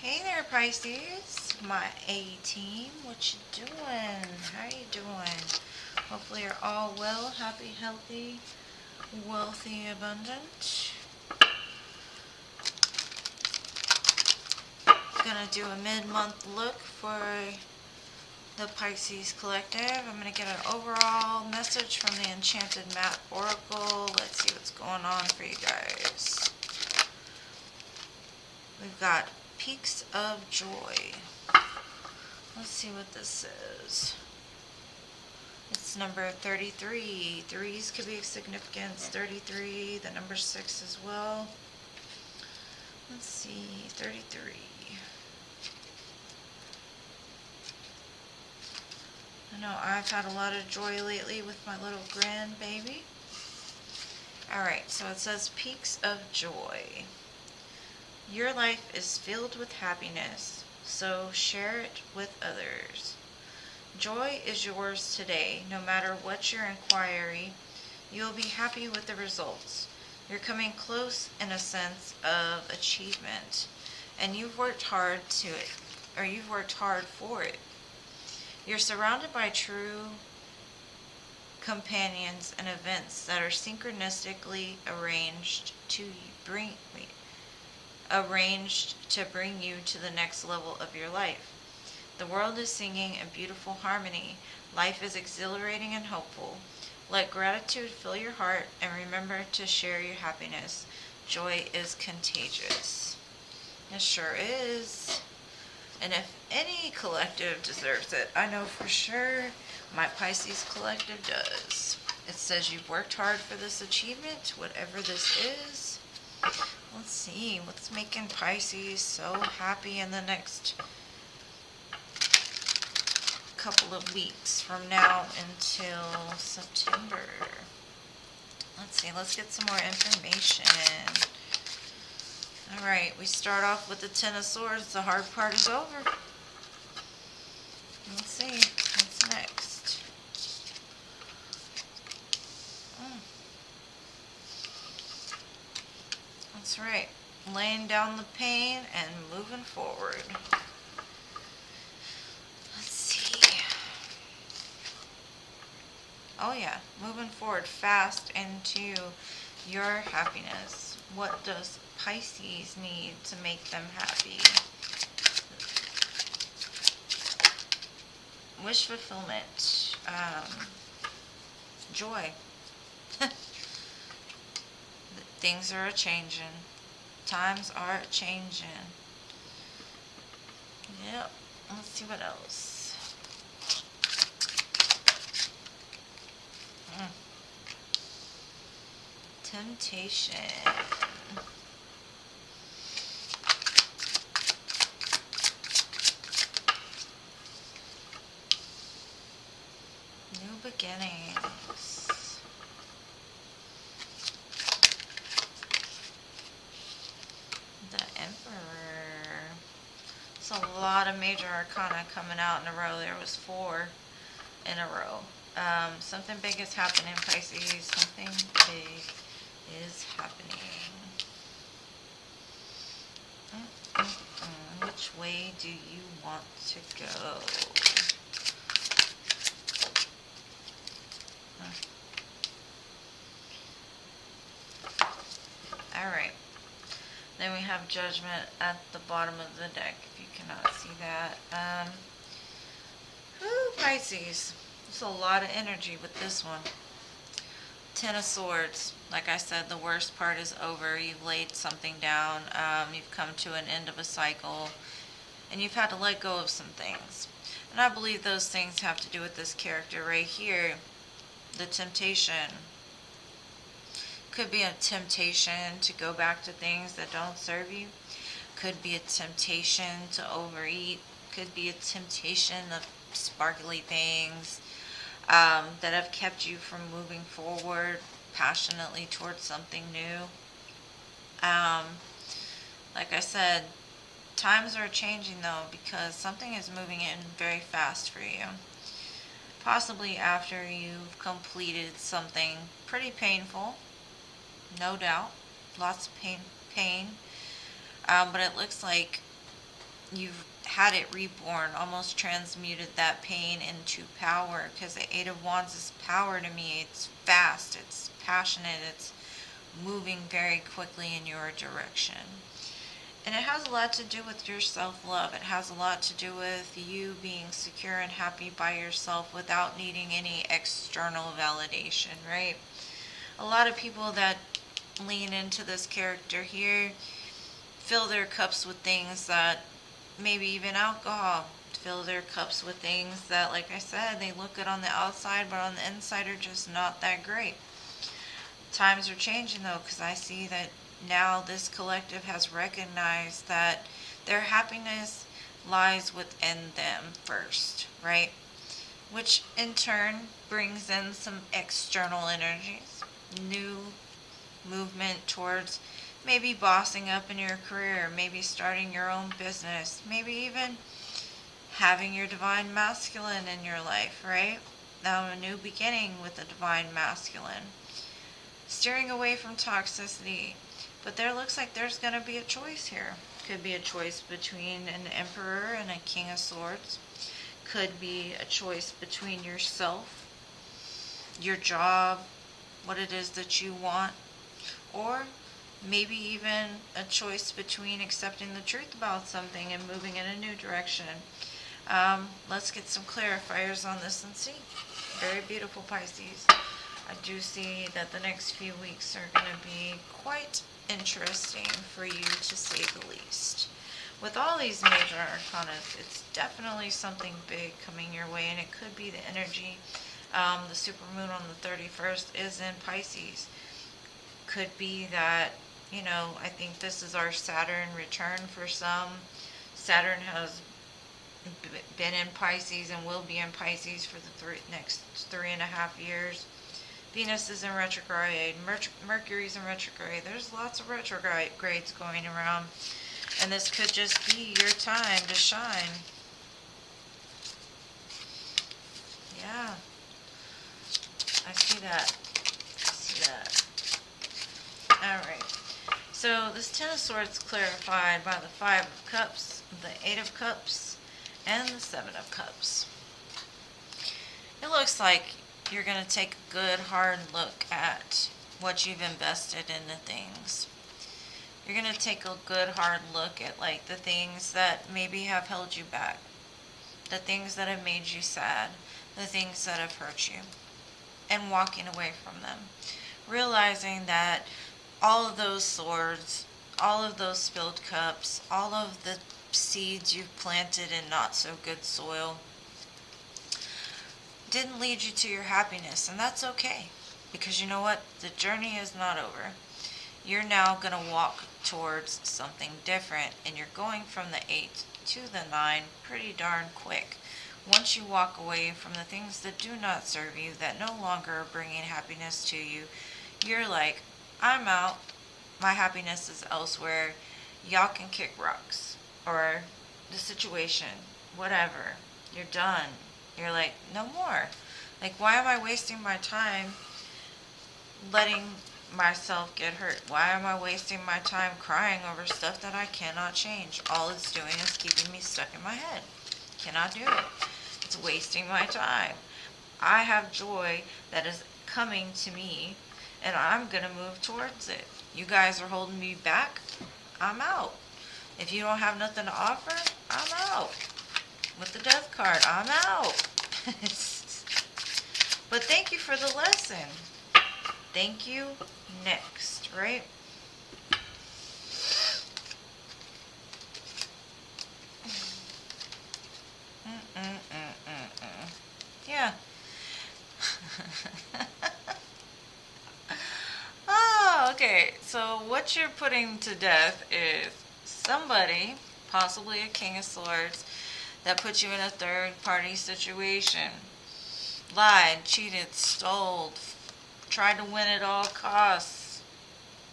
Hey there, Pisces, my A-team. What you doing? How you doing? Hopefully you're all well, happy, healthy, wealthy, abundant. Gonna do a mid-month look for the Pisces Collective. I'm gonna get an overall message from the Enchanted Map Oracle. Let's see what's going on for you guys. We've got Peaks of Joy. Let's see what this says. It's number 33. Threes could be of significance. 33, the number 6 as well. Let's see, 33. I know I've had a lot of joy lately with my little grandbaby. Alright, so it says Peaks of Joy. Your life is filled with happiness, so share it with others. Joy is yours today. No matter what your inquiry, you'll be happy with the results. You're coming close in a sense of achievement, and you've worked hard for it. You're surrounded by true companions and events that are synchronistically arranged to bring you to the next level of your life. The world is singing in beautiful harmony. Life is exhilarating and hopeful. Let gratitude fill your heart and remember to share your happiness. Joy is contagious. It sure is. And if any collective deserves it, I know for sure my Pisces collective does. It says you've worked hard for this achievement, whatever this is. Let's see what's making Pisces so happy in the next couple of weeks from now until September. Let's see, let's get some more information. Alright, we start off with the Ten of Swords. The hard part is over. Let's see, what's next? That's right, laying down the pain and moving forward. Oh yeah, moving forward fast into your happiness. What does Pisces need to make them happy? Wish fulfillment. Joy. Things are a-changing. Times are a-changing. Yep. Let's see what else. Temptation. New beginnings. The Emperor. It's a lot of major arcana coming out in a row. There was 4 in a row. Something big is happening, Pisces. Something big is happening. Which way do you want to go? Alright. Then we have Judgment at the bottom of the deck, if you cannot see that. Pisces. There's a lot of energy with this one. Ten of Swords. Like I said, the worst part is over. You've laid something down. You've come to an end of a cycle. And you've had to let go of some things. And I believe those things have to do with this character right here. The temptation. Could be a temptation to go back to things that don't serve you. Could be a temptation to overeat. Could be a temptation of sparkly things that have kept you from moving forward passionately towards something new. Like I said, times are changing though, because something is moving in very fast for you. Possibly after you've completed something pretty painful, no doubt, lots of pain. But it looks like you've had it reborn, almost transmuted that pain into power, because the Eight of Wands is power to me. It's fast, it's passionate, it's moving very quickly in your direction. And it has a lot to do with your self-love. It has a lot to do with you being secure and happy by yourself without needing any external validation, right? A lot of people that lean into this character here fill their cups with things that, maybe even alcohol, fill their cups with things that, like I said, they look good on the outside, but on the inside are just not that great. Times are changing though, because I see that now this collective has recognized that their happiness lies within them first, right? Which in turn brings in some external energies, new movement towards maybe bossing up in your career, maybe starting your own business, maybe even having your divine masculine in your life, right? Now a new beginning with the divine masculine. Steering away from toxicity. But there looks like there's going to be a choice here. Could be a choice between an Emperor and a King of Swords. Could be a choice between yourself, your job, what it is that you want, or maybe even a choice between accepting the truth about something and moving in a new direction. Let's get some clarifiers on this and see. Very beautiful, Pisces. I do see that the next few weeks are going to be quite interesting for you, to say the least. With all these major arcana, it's definitely something big coming your way, and it could be the energy. The supermoon on the 31st is in Pisces. Could be that, I think this is our Saturn return for some. Saturn has been in Pisces and will be in Pisces for the next 3.5 years. Venus is in retrograde. Mercury's in retrograde. There's lots of retrogrades going around. And this could just be your time to shine. Yeah. I see that. Alright. So this Ten of Swords clarified by the Five of Cups, the Eight of Cups, and the Seven of Cups. It looks like you're going to take a good hard look at what you've invested into things. You're going to take a good hard look at the things that maybe have held you back, the things that have made you sad, the things that have hurt you, and walking away from them. Realizing that all of those swords, all of those spilled cups, all of the seeds you've planted in not so good soil didn't lead you to your happiness, and that's okay, because you know what? The journey is not over. You're now going to walk towards something different, and you're going from the 8 to the 9 pretty darn quick. Once you walk away from the things that do not serve you, that no longer are bringing happiness to you, you're like, I'm out. My happiness is elsewhere. Y'all can kick rocks. Or the situation, whatever. You're done. You're like, no more. Why am I wasting my time letting myself get hurt? Why am I wasting my time crying over stuff that I cannot change? All it's doing is keeping me stuck in my head. Cannot do it. It's wasting my time. I have joy that is coming to me, and I'm going to move towards it. You guys are holding me back. I'm out. If you don't have nothing to offer, I'm out. With the death card, I'm out. But thank you for the lesson. Thank you. Next, right? Yeah. Oh, okay. So what you're putting to death is somebody, possibly a King of Swords, that put you in a third-party situation. Lied, cheated, stole, tried to win at all costs,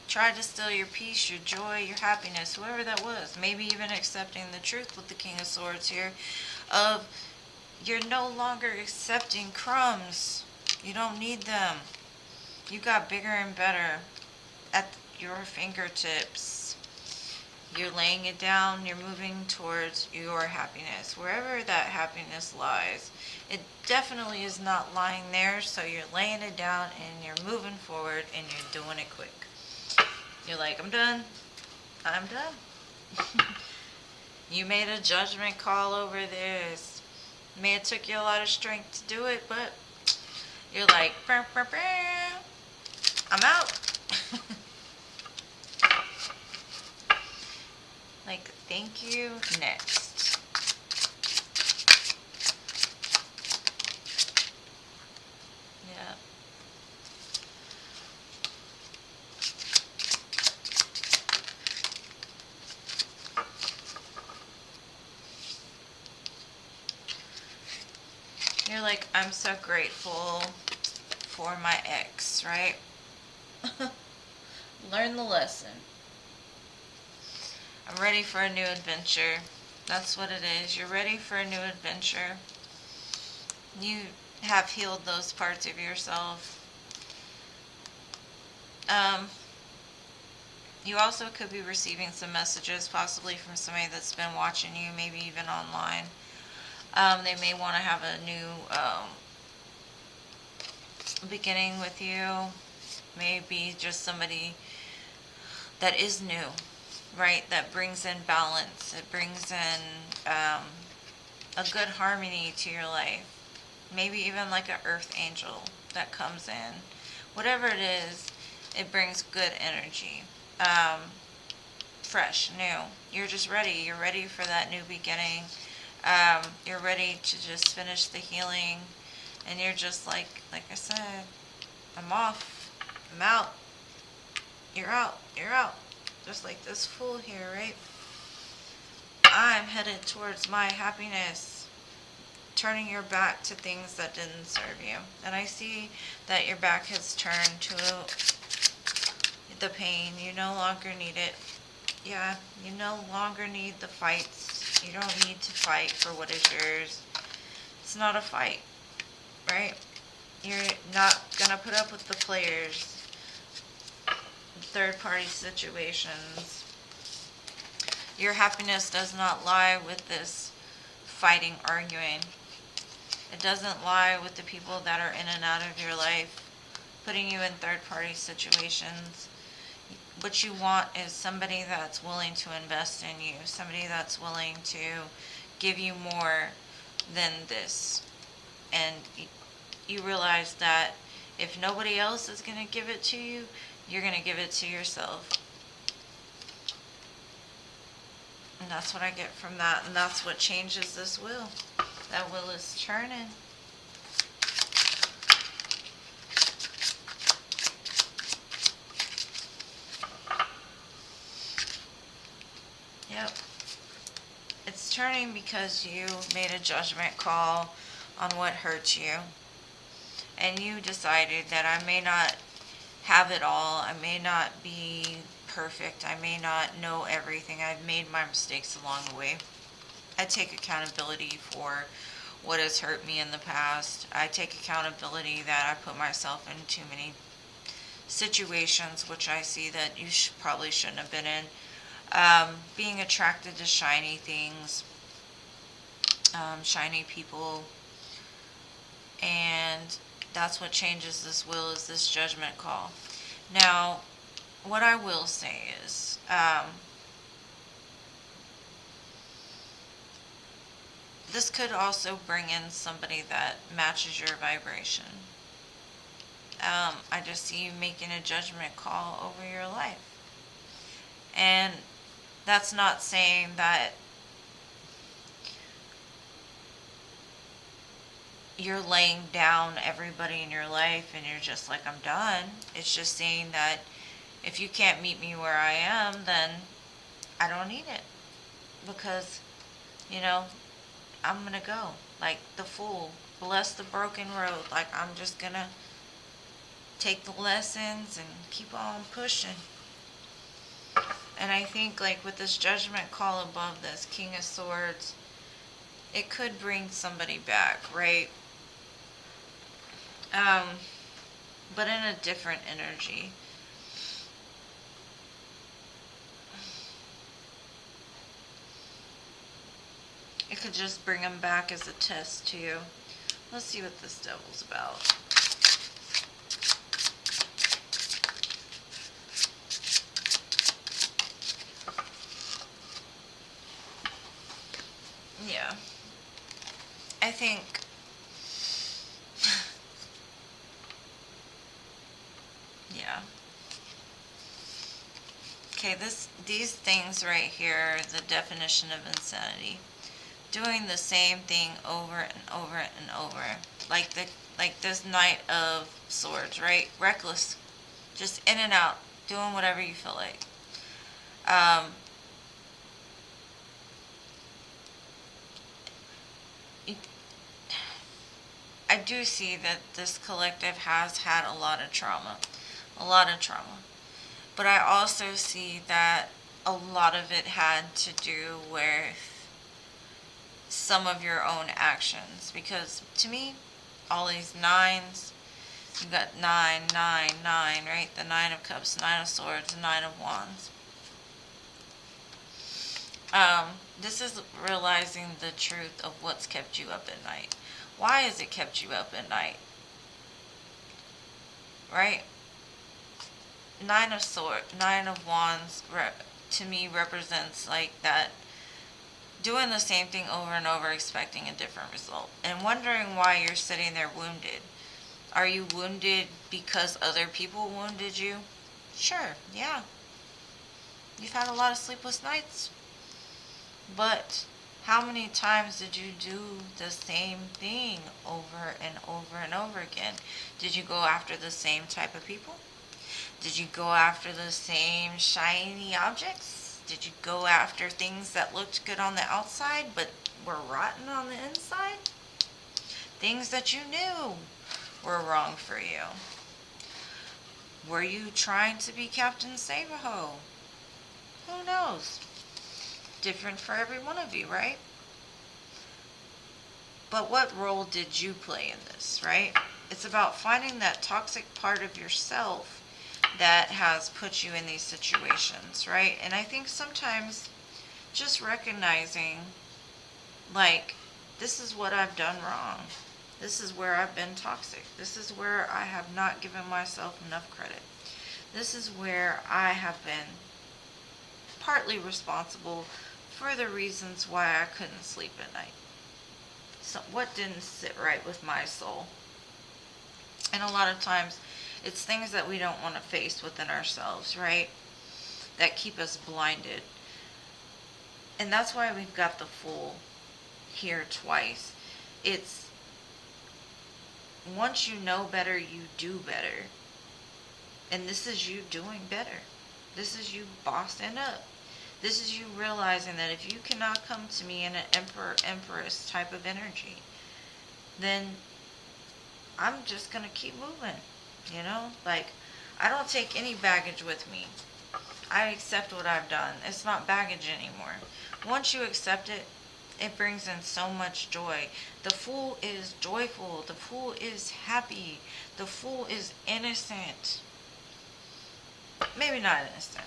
tried to steal your peace, your joy, your happiness, whoever that was. Maybe even accepting the truth with the King of Swords here of you're no longer accepting crumbs. You don't need them. You got bigger and better at your fingertips. You're laying it down, you're moving towards your happiness. Wherever that happiness lies, it definitely is not lying there, so you're laying it down and you're moving forward and you're doing it quick. You're like, I'm done. I'm done. You made a judgment call over this. May have took you a lot of strength to do it, but you're like, "Brr, brr, brr. I'm out." Like, thank you, next. Yeah. You're like, I'm so grateful for my ex, right? Learn the lesson. I'm ready for a new adventure. That's what it is. You're ready for a new adventure. You have healed those parts of yourself. You also could be receiving some messages, possibly from somebody that's been watching you, maybe even online. They may want to have a new beginning with you. Maybe just somebody that is new, right? That brings in balance. It brings in a good harmony to your life. Maybe even like an earth angel that comes in. Whatever it is, it brings good energy. Fresh, new. You're just ready. You're ready for that new beginning. You're ready to just finish the healing. And you're just like I said, I'm off. I'm out. You're out. You're out. Just like this fool here, right? I'm headed towards my happiness. Turning your back to things that didn't serve you. And I see that your back has turned to the pain. You no longer need it. Yeah, you no longer need the fights. You don't need to fight for what is yours. It's not a fight, right? You're not going to put up with the players, third-party situations. Your happiness does not lie with this fighting, arguing. It doesn't lie with the people that are in and out of your life, putting you in third-party situations. What you want is somebody that's willing to invest in you, somebody that's willing to give you more than this. And you realize that if nobody else is going to give it to you, you're going to give it to yourself. And that's what I get from that. And that's what changes this wheel. That wheel is turning. Yep. It's turning because you made a judgment call on what hurt you. And you decided that I may not have it all. I may not be perfect. I may not know everything. I've made my mistakes along the way. I take accountability for what has hurt me in the past. I take accountability that I put myself in too many situations which I see that you probably shouldn't have been in. Being attracted to shiny things, shiny people, and that's what changes this will, is this judgment call. Now, what I will say is, this could also bring in somebody that matches your vibration. I just see you making a judgment call over your life. And that's not saying that you're laying down everybody in your life and you're just like, I'm done. It's just saying that if you can't meet me where I am, then I don't need it. Because, I'm going to go. Like the fool. Bless the broken road. Like, I'm just going to take the lessons and keep on pushing. And I think, like, with this judgment call above this King of Swords, it could bring somebody back, right? But in a different energy. it could just bring them back as a test to you. Let's see what this devil's about. Yeah. I think yeah. Okay, these things right here are the definition of insanity. Doing the same thing over and over and over. Like this Knight of Swords, right? Reckless. Just in and out, doing whatever you feel like. Um, I do see that this collective has had a lot of trauma. A lot of trauma. But I also see that a lot of it had to do with some of your own actions. Because to me, all these nines, you got 9, 9, 9, right? The 9 of Cups, 9 of Swords, 9 of Wands. This is realizing the truth of what's kept you up at night. Why has it kept you up at night? Right? 9 of Swords, 9 of Wands, to me represents like that, doing the same thing over and over, expecting a different result, and wondering why you're sitting there wounded. Are you wounded because other people wounded you? Sure, yeah. You've had a lot of sleepless nights. But how many times did you do the same thing over and over and over again? Did you go after the same type of people? Did you go after the same shiny objects? Did you go after things that looked good on the outside but were rotten on the inside? Things that you knew were wrong for you. Were you trying to be Captain Save-A-Ho? Who knows? Different for every one of you, right? But what role did you play in this, right? It's about finding that toxic part of yourself that has put you in these situations, right? And I think sometimes just recognizing, like, this is what I've done wrong. This is where I've been toxic. This is where I have not given myself enough credit. This is where I have been partly responsible for the reasons why I couldn't sleep at night. So what didn't sit right with my soul? And a lot of times it's things that we don't want to face within ourselves, right? That keep us blinded. And that's why we've got the Fool here twice. It's once you know better, you do better. And this is you doing better. This is you bossing up. This is you realizing that if you cannot come to me in an emperor, empress type of energy, then I'm just going to keep moving. You know? Like, I don't take any baggage with me. I accept what I've done. It's not baggage anymore. Once you accept it, it brings in so much joy. The Fool is joyful. The Fool is happy. The Fool is innocent. Maybe not innocent.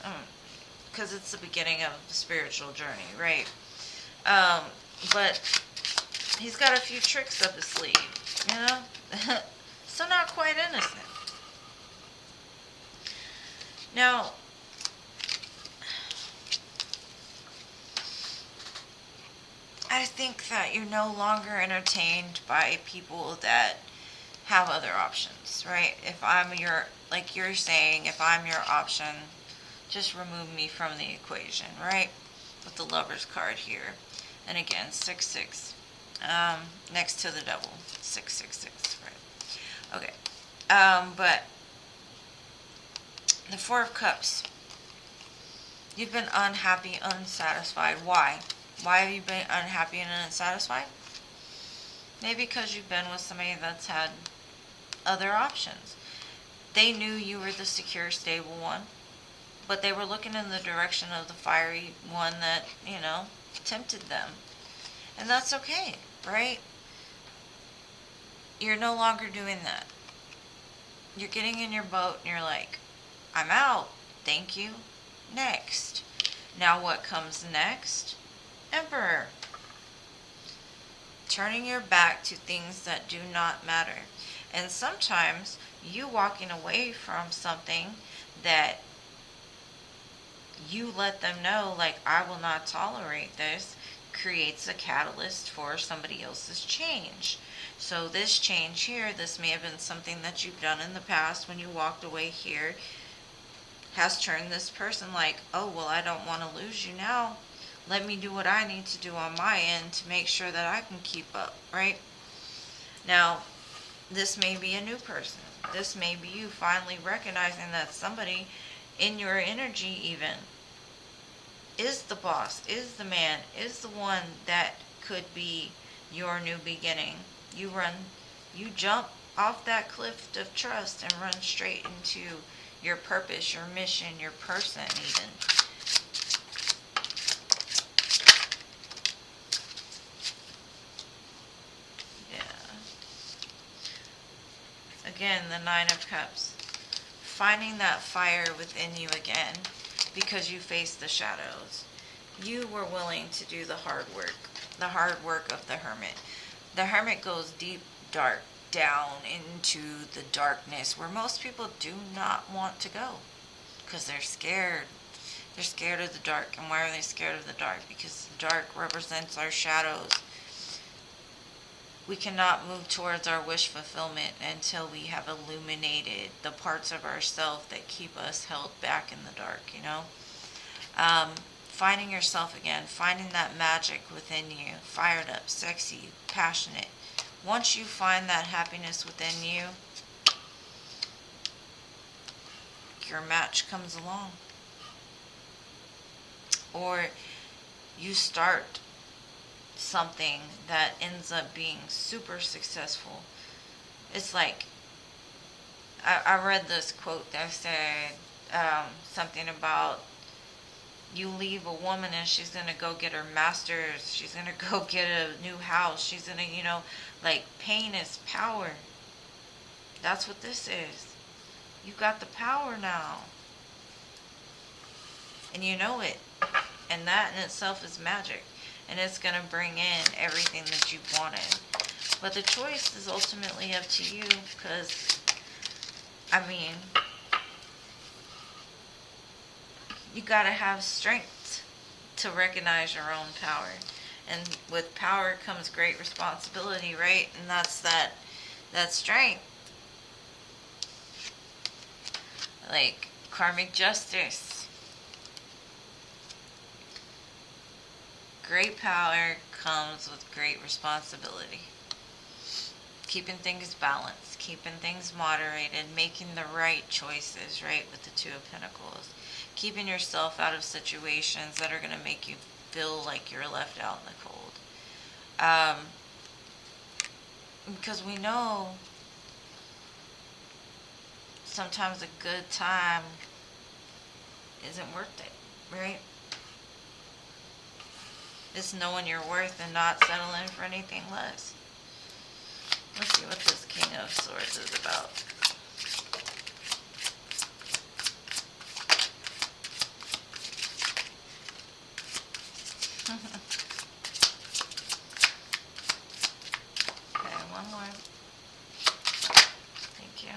Because it's the beginning of the spiritual journey, right? But he's got a few tricks up his sleeve, you know? So not quite innocent. Now, I think that you're no longer entertained by people that have other options, right? If I'm your, like you're saying, if I'm your option, just remove me from the equation, right? With the Lover's card here. And again, 6-6. Next to the devil. 666, right? Okay. But the Four of Cups. You've been unhappy, unsatisfied. Why? Why have you been unhappy and unsatisfied? Maybe because you've been with somebody that's had other options. They knew you were the secure, stable one, but they were looking in the direction of the fiery one that, you know, tempted them. And that's okay, right? You're no longer doing that. You're getting in your boat and you're like, I'm out. Thank you. Next. Now what comes next? Emperor. turning your back to things that do not matter. And sometimes you walking away from something that you let them know, like, I will not tolerate this, creates a catalyst for somebody else's change. So this change here, this may have been something that you've done in the past when you walked away here, has turned this person like, oh, well, I don't want to lose you now. Let me do what I need to do on my end to make sure that I can keep up, right? Now, this may be a new person. This may be you finally recognizing that somebody in your energy even is the boss, is the man, is the one that could be your new beginning. You jump off that cliff of trust and run straight into your purpose, your mission, your person even. Yeah. Again, the Nine of Cups. Finding that fire within you again because you faced the shadows. You were willing to do the hard work of the Hermit. The Hermit goes deep, dark, down into the darkness where most people do not want to go because they're scared. They're scared of the dark. And why are they scared of the dark? Because the dark represents our shadows. We cannot move towards our wish fulfillment until we have illuminated the parts of ourselves that keep us held back in the dark, you know? Finding yourself again, finding that magic within you, fired up, sexy, passionate. Once you find that happiness within you, your match comes along. Or you start something that ends up being super successful. It's like, I read this quote that said something about you leave a woman and she's going to go get her master's, she's going to go get a new house, she's going to, like, pain is power. That's what this is. You got the power now. And you know it. And that in itself is magic. And it's going to bring in everything that you wanted. But the choice is ultimately up to you because, you got to have strength to recognize your own power. And with power comes great responsibility, right? And that's that strength. Like karmic justice. Great power comes with great responsibility. Keeping things balanced, keeping things moderated, making the right choices, right, with the Two of Pentacles. Keeping yourself out of situations that are going to make you feel like you're left out in the cold. Because we know sometimes a good time isn't worth it, right? It's knowing your worth and not settling for anything less. Let's see what this King of Swords is about. Okay, one more. Thank you.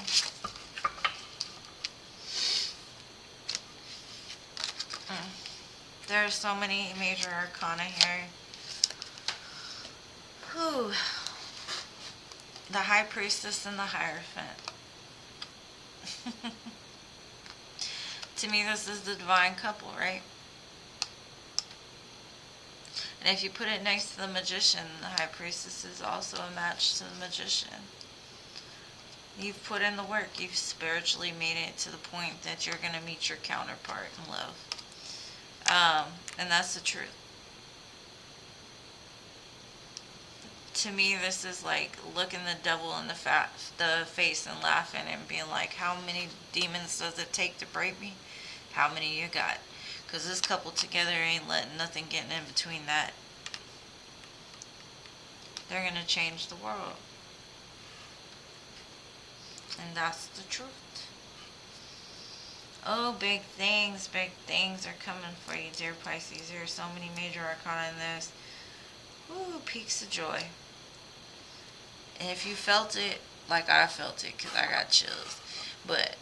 There are so many major arcana here. Whew. The High Priestess and the Hierophant. To me, this is the divine couple, right? And if you put it next to the Magician, the High Priestess is also a match to the Magician. You've put in the work. You've spiritually made it to the point that you're going to meet your counterpart in love. And that's the truth. To me, this is like looking the devil in the face and laughing and being like, how many demons does it take to break me? How many you got? Because this couple together ain't letting nothing get in between that. They're going to change the world. And that's the truth. Oh, big things are coming for you, dear Pisces. There are so many major arcana in this. Ooh, peaks of joy. And if you felt it, like I felt it, because I got chills. But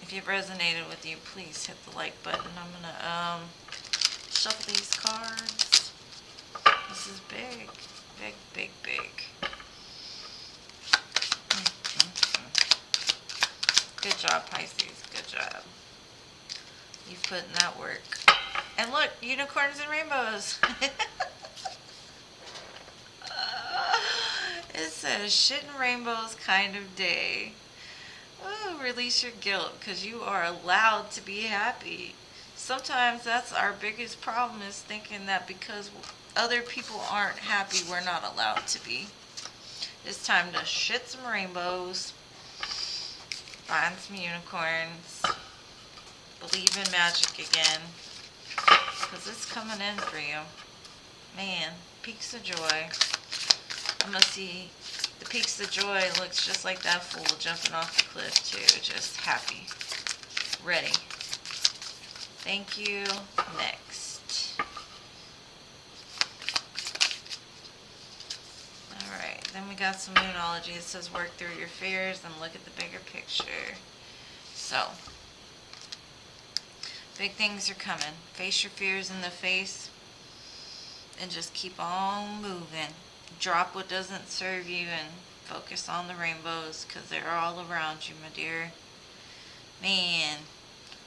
if it resonated with you, please hit the like button. I'm going to shuffle these cards. This is big. Big, big, big. Good job, Pisces. Good job. You've put in that work. And look, unicorns and rainbows. It says shit and rainbows kind of day. Oh, release your guilt because you are allowed to be happy. Sometimes that's our biggest problem, is thinking that because other people aren't happy, we're not allowed to be. It's time to shit some rainbows, find some unicorns, believe in magic again, because it's coming in for you. Man, peaks of joy. I'm going to see, the peaks of joy looks just like that fool jumping off the cliff too, just happy, ready. Thank you. Next. Alright, then we got some Moonology. It says work through your fears and look at the bigger picture. So, big things are coming. Face your fears in the face and just keep on moving. Drop what doesn't serve you and focus on the rainbows, because they're all around you, my dear. Man,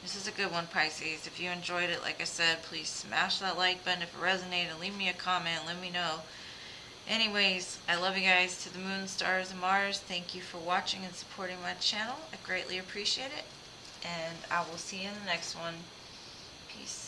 this is a good one, Pisces. If you enjoyed it, like I said, please smash that like button. If it resonated, leave me a comment. Let me know. Anyways, I love you guys to the moon, stars, and Mars. Thank you for watching and supporting my channel. I greatly appreciate it. And I will see you in the next one. Peace.